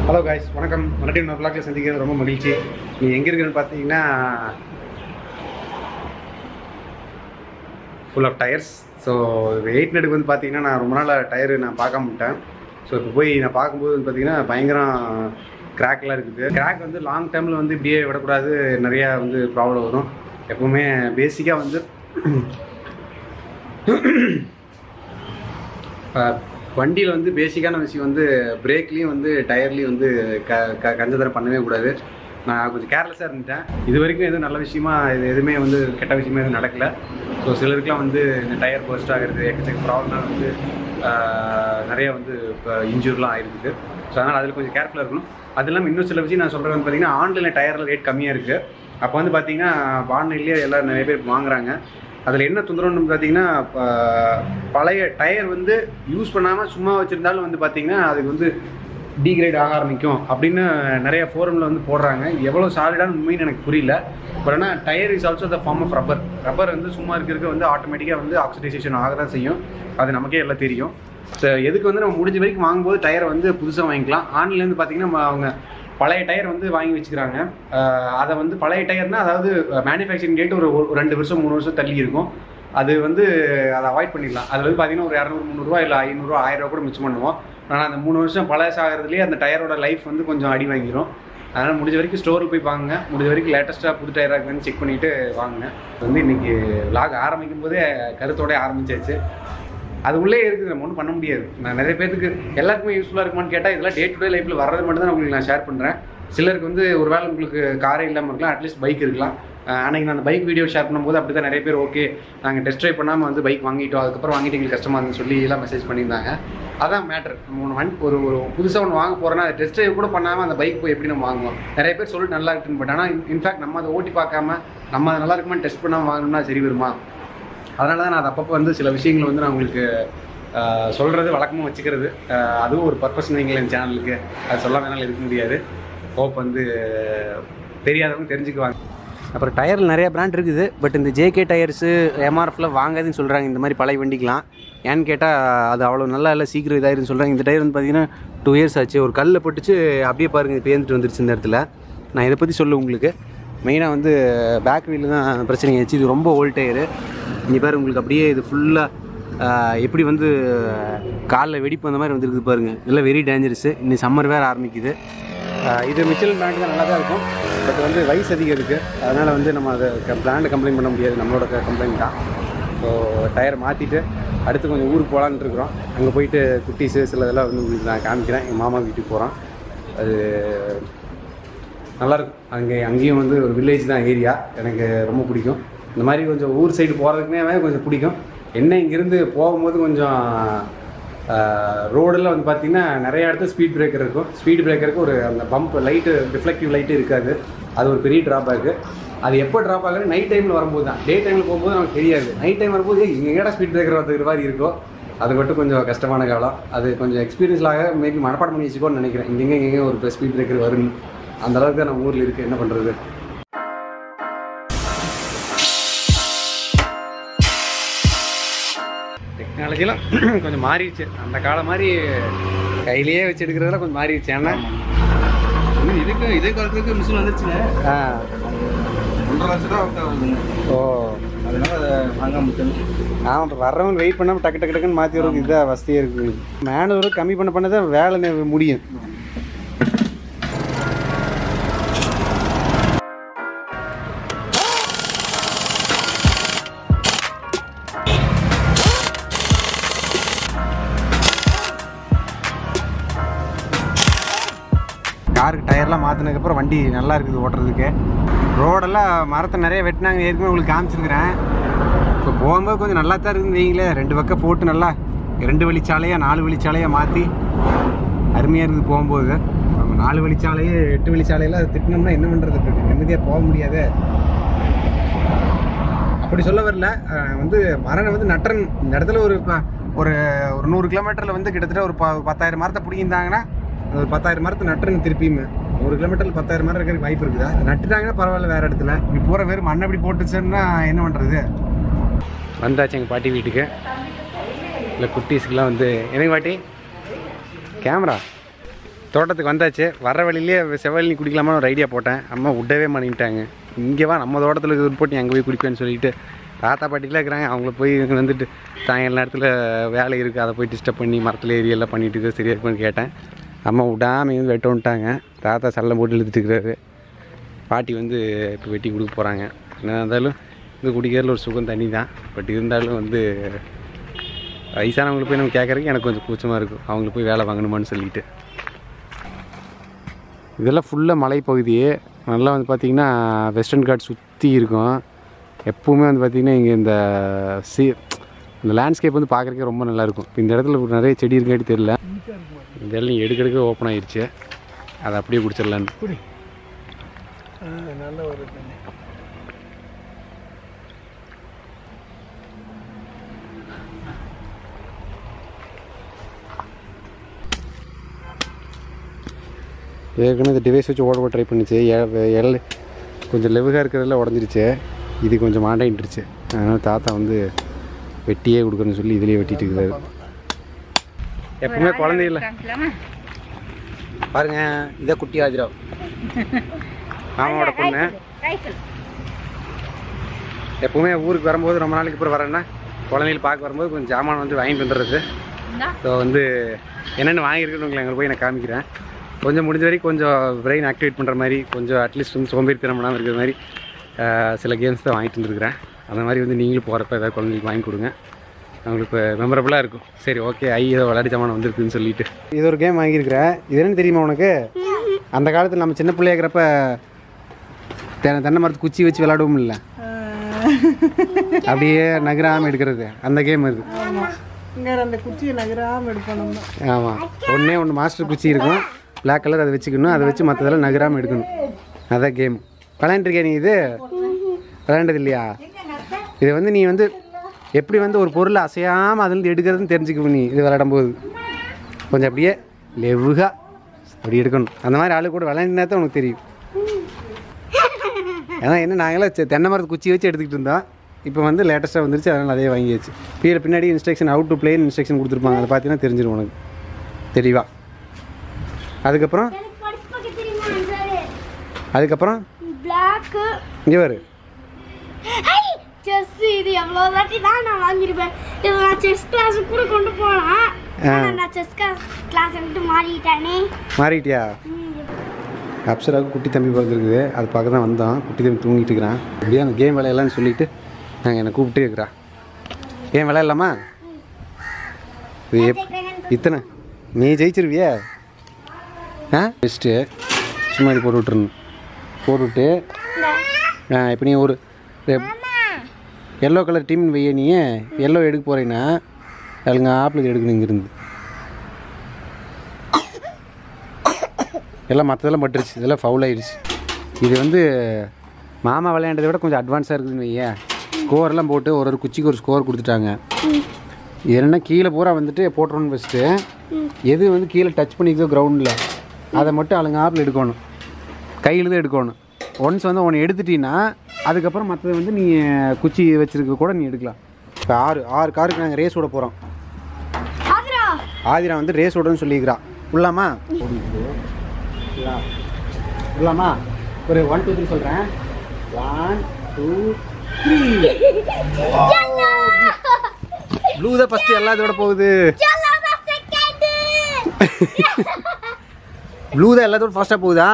Hello guys, வணக்கம். மறுபடியும் இன்னொரு vlogல சந்திக்கிறது ரொம்ப மகிழ்ச்சி. நீ எங்கே இருக்குன்னு பார்த்தீங்கன்னா ஃபுல் ஆஃப் டயர்ஸ். ஸோ 8 நடுக்கு வந்து பார்த்தீங்கன்னா நான் ரொம்ப நாள் டயரு நான் பார்க்க மாட்டேன். ஸோ இப்போ போய் நான் பார்க்கும்போது வந்து பார்த்தீங்கன்னா பயங்கரம் கிராக்லாம் இருக்குது. கிராக் வந்து லாங் டைமில் வந்து இப்படியே விடக்கூடாது, நிறையா வந்து ப்ராப்ளம் வரும். எப்போவுமே பேசிக்காக வந்து வண்டியில் வந்து பேசிக்கான விஷயம் வந்து பிரேக்லேயும் வந்து டயர்லேயும் வந்து கஞ்சதரம் பண்ணவே கூடாது. நான் கொஞ்சம் கேர்லெஸ்ஸாக இருந்துட்டேன். இது வரைக்கும் எதுவும் நல்ல விஷயமா இது எதுவுமே வந்து கெட்ட விஷயமா எதுவும் நடக்கலை. ஸோ சிலருக்குலாம் வந்து இந்த டயர் பர்ஸ்ட் ஆகிறது, எக்கச்சக்க ப்ராப்ளம்லாம் வந்து நிறைய வந்து இப்போ இன்ஜூர்லாம் ஆகிருக்குது. ஸோ அதனால் அதில் கொஞ்சம் கேர்ஃபுல்லாக இருக்கணும். அது இல்லாமல் இன்னும் சில விஷயம் நான் சொல்கிறது வந்து பார்த்திங்கன்னா, ஆன்லைனில் டயரில் ரேட் கம்மியாக இருக்குது. அப்போ வந்து பார்த்திங்கன்னா ஆன்லைன்லேயே எல்லோரும் நிறைய பேர் வாங்குறாங்க. அதில் என்ன தொந்தரவுன்னு பார்த்தீங்கன்னா, பழைய டயர் வந்து யூஸ் பண்ணாமல் சும்மா வச்சுருந்தாலும் வந்து பார்த்திங்கன்னா அதுக்கு வந்து டீக்ரேட் ஆக ஆரம்பிக்கும் அப்படின்னு நிறைய ஃபோரமில் வந்து போடுறாங்க. எவ்வளோ சாலிடான உண்மைன்னு எனக்கு புரியல. பட் ஆனால் tyre is also the form of rubber. Rubber வந்து சும்மா இருக்கிறதுக்கு வந்து ஆட்டோமேட்டிக்காக வந்து ஆக்சிடைசேஷன் ஆக தான் செய்யும். அது நமக்கே எல்லாம் தெரியும். ஸோ எதுக்கு வந்து நம்ம முடிஞ்ச வரைக்கும் வாங்கும்போது டயரை வந்து புதுசாக வாங்கிக்கலாம். ஆன்லைன்லேருந்து பார்த்திங்கன்னா அவங்க பழைய டயர் வந்து வாங்கி வச்சுக்கிறாங்க. அதை வந்து பழைய டயர்னால் அதாவது மேனுஃபேக்சரிங் டேட் ஒரு 2 வருஷம் 3 வருஷம் தள்ளி இருக்கும். அது வந்து அதை அவாய்ட் பண்ணிடலாம். அதில் வந்து பார்த்திங்கன்னா ஒரு 200-300 இல்லை 500 1000 கூட மிச்சம் பண்ணுவோம். ஆனால் அந்த 3 வருஷம் பழசாகிறதுலேயே அந்த டயரோட லைஃப் வந்து கொஞ்சம் அடி வாங்கிடும். அதனால் முடிஞ்ச வரைக்கும் ஸ்டோரில் போய் வாங்குங்க. முடிஞ்ச வரைக்கும் லேட்டஸ்ட்டாக புது டயராக இருக்குதுன்னு செக் பண்ணிவிட்டு வாங்குங்க. வந்து இன்றைக்கி vlog ஆரம்பிக்கும் போதே கருத்தோடய ஆரம்பிச்சாச்சு. அது உள்ளே இருக்குது, நம்ம ஒன்றும் பண்ண முடியாது. நான் நிறைய பேருக்கு எல்லாருக்குமே யூஸ்ஃபுல்லாக இருக்குமான்னு கேட்டால் இதெல்லாம் டே டு டே லைஃப்பில் வர்றது மட்டும் தான் உங்களுக்கு நான் ஷேர் பண்ணுறேன். சிலருக்கு வந்து ஒரு வேளை உங்களுக்கு காரே இல்லாமல் இருக்கலாம், அட்லீஸ்ட் பைக் இருக்கலாம். அன்றைக்கி நான் அந்த பைக் வீடியோ ஷேர் பண்ணும்போது அப்படி தான் நிறைய பேர் ஓகே நாங்கள் டெஸ்ட் ட்ரைவ் பண்ணாமல் வந்து பைக் வாங்கிட்டோம், அதுக்கப்புறம் வாங்கிட்டு எங்களுக்கு கஷ்டமாக இருந்துன்னு சொல்லி எல்லாம் மெசேஜ் பண்ணியிருந்தாங்க. அதான் மேட்ரு. ஒரு புதுசாக ஒன்று வாங்க போகிறோன்னா அதை டெஸ்ட் ட்ரைவ் கூட பண்ணாமல் அந்த பைக் போய் எப்படி நம்ம வாங்குவோம். நிறைய பேர் சொல்லிட்டு நல்லா இருக்குன்னு. பட் ஆனால் இன்ஃபேக்ட் நம்ம அதை ஓட்டி பார்க்காம நம்ம அதை நல்லா இருக்குமான்னு டெஸ்ட் பண்ணாமல் வாங்கணும்னா சரி வருமா? அதனால தான் நான் அதை அப்பப்போ வந்து சில விஷயங்கள் வந்து நான் உங்களுக்கு சொல்கிறது வழக்கமாக வச்சுக்கிறது. அதுவும் ஒரு பர்பஸ் வைங்களேன் என் சேனலுக்கு. அது சொல்லாமல் என்னால் இருக்க முடியாது. ஹோப் வந்து தெரியாதவங்க தெரிஞ்சுக்குவாங்க. அப்புறம் டயரில் நிறைய பிராண்ட் இருக்குது. பட் இந்த ஜேகே டயர்ஸு எம்ஆர்எஃப்பில் வாங்காதுன்னு சொல்கிறாங்க இந்த மாதிரி பழைய வண்டிக்கலாம். ஏன்னு கேட்டால் அது அவ்வளோ நல்லா இல்லை, சீக்கிரம் இதாகிருன்னு சொல்கிறாங்க. இந்த டயர் வந்து பார்த்திங்கன்னா 2 இயர்ஸ் ஆச்சு. ஒரு கல்லில் பட்டுச்சு அப்படியே பாருங்கள் பேர்ந்துட்டு வந்துருச்சு இந்த இடத்துல. நான் இதை பற்றி சொல்ல உங்களுக்கு மெயினாக வந்து பேக் வீலில் தான் பிரச்சனை ஆச்சு. இது ரொம்ப ஓல்ட் டயரு. இங்கே பாரு உங்களுக்கு அப்படியே இது ஃபுல்லாக எப்படி வந்து காலில் வெடிப்பு அந்த மாதிரி வந்துருக்குது பாருங்கள். இதெல்லாம் வெரி டேஞ்சரஸு. இன்னும் சம்மர் வேறு ஆரம்பிக்குது. இது மிச்சலின் பிராண்டு தான் நல்லா தான் இருக்கும். பட் வந்து வயசு அதிகம் இருக்குது. அதனால் வந்து நம்ம அதை பிராண்டை கம்ப்ளைண்ட் பண்ண முடியாது, நம்மளோட கம்ப்ளைண்ட் தான். ஸோ டயரை மாற்றிட்டு அடுத்து கொஞ்சம் ஊருக்கு போகலான்னு இருக்கிறோம். அங்கே போயிட்டு குட்டீஸு சில இதெல்லாம் வந்து உங்களுக்கு நான் காமிக்கிறேன். எங்கள் மாமா வீட்டுக்கு போகிறோம். அது நல்லாயிருக்கும். அங்கேயும் வந்து ஒரு வில்லேஜ் தான் ஏரியா. எனக்கு ரொம்ப பிடிக்கும். இந்த மாதிரி கொஞ்சம் ஊர் சைடு போகிறதுக்குனே கொஞ்சம் பிடிக்கும். என்ன இங்கேருந்து போகும்போது கொஞ்சம் ரோடெல்லாம் வந்து பார்த்திங்கன்னா நிறைய இடத்துல ஸ்பீட் பிரேக்கர் இருக்கும். ஸ்பீட் பிரேக்கருக்கு ஒரு அந்த பம்ப் லைட்டு ரிஃப்ளெக்டிவ் லைட்டு இருக்காது. அது ஒரு பெரிய ட்ராபேக்கு. அது எப்போ ட்ராப் ஆகுது நைட் டைமில் வரும்போது தான். டே டைமில் போகும்போது நமக்கு தெரியாது. நைட் டைம் வரும்போது இங்கே எங்கேடா ஸ்பீட் பிரேக்கர் வந்துக்கிற மாதிரி இருக்கும். அது மட்டும் கொஞ்சம் கஷ்டமான காலம். அது கொஞ்சம் எக்ஸ்பீரியன்ஸ்லாக மேபி மனப்பாடம் பண்ணி வச்சுக்கோன்னு நினைக்கிறேன். இங்கே ஒரு ஸ்பீட் பிரேக்கர் வரும்னு. அந்தளவுக்கு தான் நம்ம ஊரில் இருக்குது. என்ன பண்ணுறது? டெக்னாலஜிலாம் கொஞ்சம் மாறிடுச்சு. அந்த காலம் மாதிரி கையிலேயே வச்சு எடுக்கிறதெல்லாம் கொஞ்சம் மாறிடுச்சு. ஏன்னா இதே காலத்துக்கு மிஷின் வந்துருச்சுங்க. 1.5 லட்சம் ரூபா ஆகுதுங்க. ஓ, அதனால அதை வாங்க முடியும். ஆமாம், வர்றவங்க வெயிட் பண்ணாமல் டக்கு டக்குன்னு மாற்றி வரவங்க இதுதான் வசதியாக இருக்குது. மேனுவல் கம்மி பண்ண தான் வேலை முடியும். காருக்கு டயர்லாம் மாற்றினதுக்கப்புறம் வண்டி நல்லா இருக்குது ஓட்டுறதுக்கு. ரோடெல்லாம் மரத்தை நிறைய வெட்டினாங்க. ஏற்கனவே உங்களுக்கு காமிச்சிருக்கிறேன். இப்போ போகும்போது கொஞ்சம் நல்லா தான் இருக்குதுன்னு வைங்களேன். 2 பக்கம் போட்டு நல்லா 2 வழிச்சாலையாக 4 வழிச்சாலையாக மாற்றி அருமையாக இருக்குது போகும்போது. 4 வழிச்சாலையே 8 வழிச்சாலையில் அதை திட்டினோம்னா என்ன பண்ணுறதுக்கு? நிம்மதியாக போக முடியாது. அப்படி சொல்ல வரல. வந்து மரம் வந்து நட்டுறன் இந்த இடத்துல ஒரு 100 கிலோமீட்டரில் வந்து கிட்டத்தட்ட ஒரு 10,000 மரத்தை பிடிங்கிருந்தாங்கன்னா ஒரு 10,000 மரத்தை நட்டுறன்னு திருப்பியுமே 1 கிலோமீட்டரில் 10,000 மரம் இருக்கிறதுக்கு வாய்ப்பு இருக்குதா? நட்டுட்டாங்கன்னா பரவாயில்ல வேறு இடத்துல. இப்படி போகிற வெறும் மண்ணை அப்படி போட்டுச்சுன்னா என்ன பண்ணுறது? வந்தாச்சு எங்கள் பாட்டி வீட்டுக்கு. இல்லை குட்டீஸுக்கெலாம் வந்து எனக்கு பாட்டி கேமரா தோட்டத்துக்கு வந்தாச்சு. வர வழியிலே செவ்வழி குடிக்கலாமா ஒரு ஐடியா போட்டேன். அம்மா விடவே மாட்டேன்ட்டாங்க. இங்கே வா நம்ம தோட்டத்தில் இருக்கிற போட்டு அங்கே போய் குடிப்பேன்னு சொல்லிட்டு தாத்தா பாட்டிலாம் இருக்கிறாங்க. அவங்கள போய் வந்துட்டு சாயங்கால நேரத்தில் வேலை இருக்குது, அதை போய் டிஸ்டர்ப் பண்ணி மரத்தில் ஏரியெல்லாம் பண்ணிட்டு இருக்க சரியாக இருக்குன்னு கேட்டேன். அம்மா விடாமல் வந்து வெட்ட விட்டாங்க. தாத்தா சல்லம் போட்டு இழுத்துட்டு இருக்கிறாரு. பாட்டி வந்து இப்போ வெட்டி கொடுக்க போகிறாங்க. என்ன இருந்தாலும் இது குடிக்கிறதுல ஒரு சுகம் தண்ணி தான். பட் இருந்தாலும் வந்து வயசானவங்களுக்கு போய் நம்ம கேட்குறதுக்கு எனக்கு கொஞ்சம் கூச்சமாக இருக்கும். அவங்களுக்கு போய் வேலை வாங்கணுமான்னு சொல்லிட்டு. இதெல்லாம் ஃபுல்லாக மலைப்பகுதி. நல்லா வந்து பார்த்திங்கன்னா வெஸ்டர்ன் காட் சுற்றி இருக்கும். எப்போவுமே வந்து பார்த்திங்கன்னா இங்கே இந்த லேண்ட்ஸ்கேப் வந்து பார்க்குறக்கே ரொம்ப நல்லாயிருக்கும். இப்போ இந்த இடத்துல நிறைய செடி இருக்காட்டி தெரியல. இந்த இடம் எடுக்க ஓப்பன் ஆகிடுச்சு. அதை அப்படியே குடிச்சிடலான்னு. நல்ல ஒரு ஏற்கனவே இந்த டிவைஸ் வச்சு ஓட ட்ரை பண்ணிச்சு. கொஞ்சம் லெவுகாக இருக்கிறதெல்லாம் உடஞ்சிருச்சு. இது கொஞ்சம் மாண்டாயிட்டுருச்சு. அதனால் தாத்தா வந்து வெட்டியே கொடுக்குறேன்னு சொல்லி இதிலேயே வெட்டிட்டு இருக்கிறாரு. எப்பவுமே குழந்தைகள பாருங்க, இதை குட்டி ஆதிரா மாமாவோட பொண்ணு. எப்பவுமே ஊருக்கு வரும்போது ரொம்ப நாளைக்கு அப்புறம் வரேன்னா குழந்தைகள் பார்க்க வரும்போது கொஞ்சம் ஜாமான் வந்து வாங்கிட்டு வந்துடுறது. ஸோ வந்து என்னென்ன வாங்கியிருக்குன்னு உங்களை அங்கே போய் நான் காமிக்கிறேன். கொஞ்சம் முடிஞ்ச வரைக்கும் கொஞ்சம் பிரெயின் ஆக்டிவேட் பண்ணுற மாதிரி, கொஞ்சம் அட்லீஸ்ட் வந்து சோம்பேறித்தனம் பண்ணாமல் இருக்கிற மாதிரி சில கேம்ஸ் தான் வாங்கிட்டு வந்துருக்குறேன். அந்த மாதிரி வந்து நீங்களும் போகிறப்ப ஏதாவது குழந்தைங்களுக்கு வாங்கி கொடுங்க. அவங்களுக்கு இப்போ மெமரபுளாக இருக்கும். சரி ஓகே, ஏதோ விளையாடி ஜாமான் வந்திருக்குன்னு சொல்லிட்டு இது ஒரு கேம் வாங்கியிருக்கிறேன். இது என்னன்னு தெரியுமா உனக்கு? அந்த காலத்தில் நம்ம சின்ன பிள்ளையா இருக்கிறப்ப தென்னை மரத்து குச்சி வச்சு விளையாடுவோம் இல்லை, அப்படியே நகராமல் எடுக்கிறது அந்த கேம் அது. அந்த குச்சியை நகராமல் எடுக்கணும். ஆமாம், ஒன்று மாஸ்டர் குச்சி இருக்கும், பிளாக் கலர், அதை வச்சுக்கணும். அதை வச்சு மற்றதெல்லாம் நகராமல் எடுக்கணும். அதான் கேம். விளையாண்டுருக்கேன் நீ? இது விளையாண்டது இல்லையா? இது வந்து நீ வந்து எப்படி வந்து ஒரு பொருளை அசையாமல் அதுலேருந்து எடுக்கிறதுன்னு தெரிஞ்சுக்கணும். நீ இது விளையாடும்போது கொஞ்சம் அப்படியே லெவுகாக அப்படி எடுக்கணும். அந்த மாதிரி ஆளு கூட விளையாண்டினா தான் உனக்கு தெரியும். ஏன்னா என்ன, நாங்களாம் தென்னை மரத்து குச்சி வச்சு எடுத்துக்கிட்டு இருந்தோம். இப்போ வந்து லேட்டஸ்ட்டாக வந்துருச்சு, அதனால் அதே வாங்கியாச்சு. பின்னாடி இன்ஸ்ட்ரக்ஷன், அவுட் டு பிளேன்னு இன்ஸ்ட்ரக்ஷன் கொடுத்துருப்பாங்க. அதை பார்த்தீங்கன்னா தெரிஞ்சிடும் உனக்கு தெரியவா. அதுக்கப்புறம் இங்கே வரு. செஸ் இது எவ்வளோ வாட்டி தான் நான் வாங்கியிருப்பேன். இது நான் செஸ் கிளாஸ் கூட கொண்டு போகலாம். நான் செஸ் கிளாஸ் விட்டு மாறிட்டியா? அப்சராவுக்கு குட்டி தம்பி பார்த்துருக்குது, அது பார்க்க தான் வந்தோம். குட்டி தம்பி தூங்கிட்டு இருக்கிறான். அப்படியே அந்த கேம் விளையாடலான்னு சொல்லிட்டு நாங்கள் என்னை கூப்பிட்டு இருக்கிறான். கேம் விளையாடலாமா? இது இத்தனை நீ ஜெயிச்சிருவியா? பெஸ்ட்டு சும்மா இது போட்டு விட்டுருணும். போட்டுவிட்டு இப்போ நீ ஒரு எல்லோ கலர் டீம் வைய, நீ எல்லோ எடுக்க போகிறேன்னா அதுங்க ஆப்பிள் எடுக்கணும். இங்கேருந்து எல்லாம் மற்றதெல்லாம் பட்டுருச்சு, இதெல்லாம் ஃபவுல் ஆகிடுச்சு. இது வந்து மாமா விளையாண்டதை விட கொஞ்சம் அட்வான்ஸாக இருக்குதுன்னு வைய. ஸ்கோரெல்லாம் போட்டு ஒரு குச்சிக்கு ஒரு ஸ்கோர் கொடுத்துட்டாங்க. இது என்னென்னா கீழே பூரா வந்துட்டு போட்டுறோன்னு ஃபஸ்ட்டு எது வந்து கீழே டச் பண்ணிக்குதோ கிரவுண்டில் அதை மட்டும் அதுங்க ஆப்பிள் எடுக்கணும், கையில் தான் எடுக்கணும். ஒன்ஸ் வந்து ஒன்று எடுத்துட்டீங்கன்னா அதுக்கப்புறம் மற்றது வந்து நீ குச்சி வச்சுருக்க கூட நீ எடுக்கலாம். இப்போ ஆறு காருக்கு நாங்கள் ரேஸ் விட போகிறோம். ஆதிரா வந்து ரேஸ் விடணும்னு சொல்லியிருக்கிறான். உள்ளாமா? உள்ளாமா? ஒரு 1 2 3 சொல்கிறேன். 1 2 3. ப்ளூ தான் ஃபஸ்ட்டு எல்லாத்தோட போகுது. ப்ளூ தான் எல்லாத்தோட ஃபாஸ்ட்டாக போகுதா?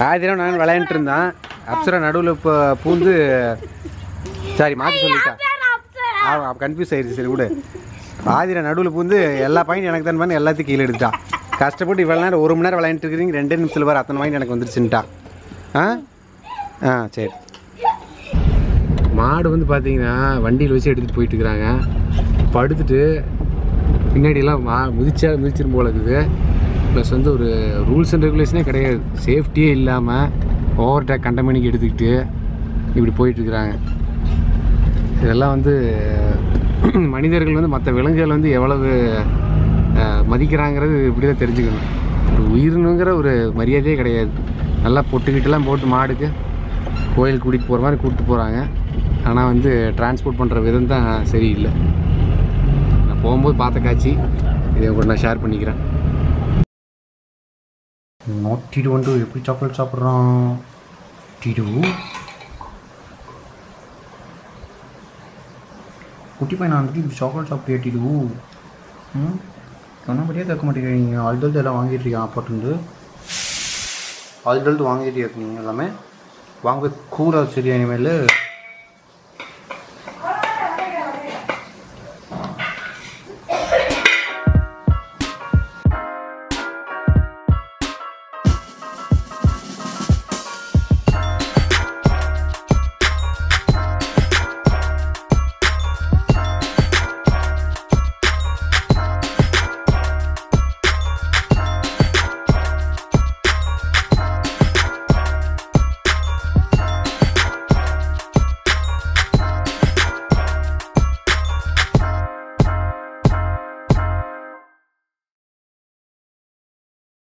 ஆதிரம் நான் விளையாண்டுட்டு இருந்தான். அப்சரா நடுவில் இப்போ பூந்து சாரி மாற்றி சொல்லிட்டான். கன்ஃபியூஸ் ஆயிடுச்சு. சரி விடு. ஆதிரா நடுவில் பூந்து எல்லா பாயிண்ட் எனக்கு தான் பண்ணி எல்லாத்தையும் கீழே எடுத்துட்டான். கஷ்டப்பட்டு இவ்வளோ நேரம் 1 மணி நேரம் விளையாண்டுட்டு இருக்கிறீங்க, 2 நிமிஷத்தில் வர அத்தனை பாயிண்ட் எனக்கு வந்துருச்சுன்ட்டான். சரி. மாடு வந்து பார்த்தீங்கன்னா வண்டியில் வச்சு எடுத்துகிட்டு போயிட்டு இருக்கிறாங்க. படுத்துட்டு பின்னாடியெல்லாம் மிதிச்சிரும் போல இருக்குது. ப்ளஸ் வந்து ஒரு ரூல்ஸ் அண்ட் ரெகுலேஷனே கிடையாது. சேஃப்டியே இல்லாமல் ஓவர் டேக் கண்டமணிக்கு எடுத்துக்கிட்டு இப்படி போயிட்டுருக்குறாங்க. இதெல்லாம் வந்து மனிதர்கள் வந்து மற்ற விலங்குகள் வந்து எவ்வளவு மதிக்கிறாங்கிறது இப்படி தான் தெரிஞ்சுக்கணும். ஒரு உயிரினுங்கிற ஒரு மரியாதையே கிடையாது. நல்லா பொட்டுக்கிட்டெல்லாம் போட்டு மாடுக்கு கோயில் கூட்டிகிட்டு போகிற மாதிரி கூப்பிட்டு போகிறாங்க. ஆனால் வந்து டிரான்ஸ்போர்ட் பண்ணுற விதம் தான் சரியில்லை. நான் போகும்போது பார்த்த காட்சி இதை கூட நான் ஷேர் பண்ணிக்கிறேன். நாட்டிடு வந்து எப்படி சாக்லேட் சாப்பிட்றான் டிடு. குட்டி பையன் வந்துட்டு இப்படி சாக்லேட் சாப்பிட்டு டிடு. சொன்னபடியே கேட்க மாட்டேங்கிறீங்க. ஆல்டல்து எல்லாம் வாங்கிட்டுருக்கேன். அப்பாட்டு ஆல்டல்து வாங்கிட்டு இருக்கீங்க எல்லாமே வாங்க கூடாது சரியா இனிமேல்.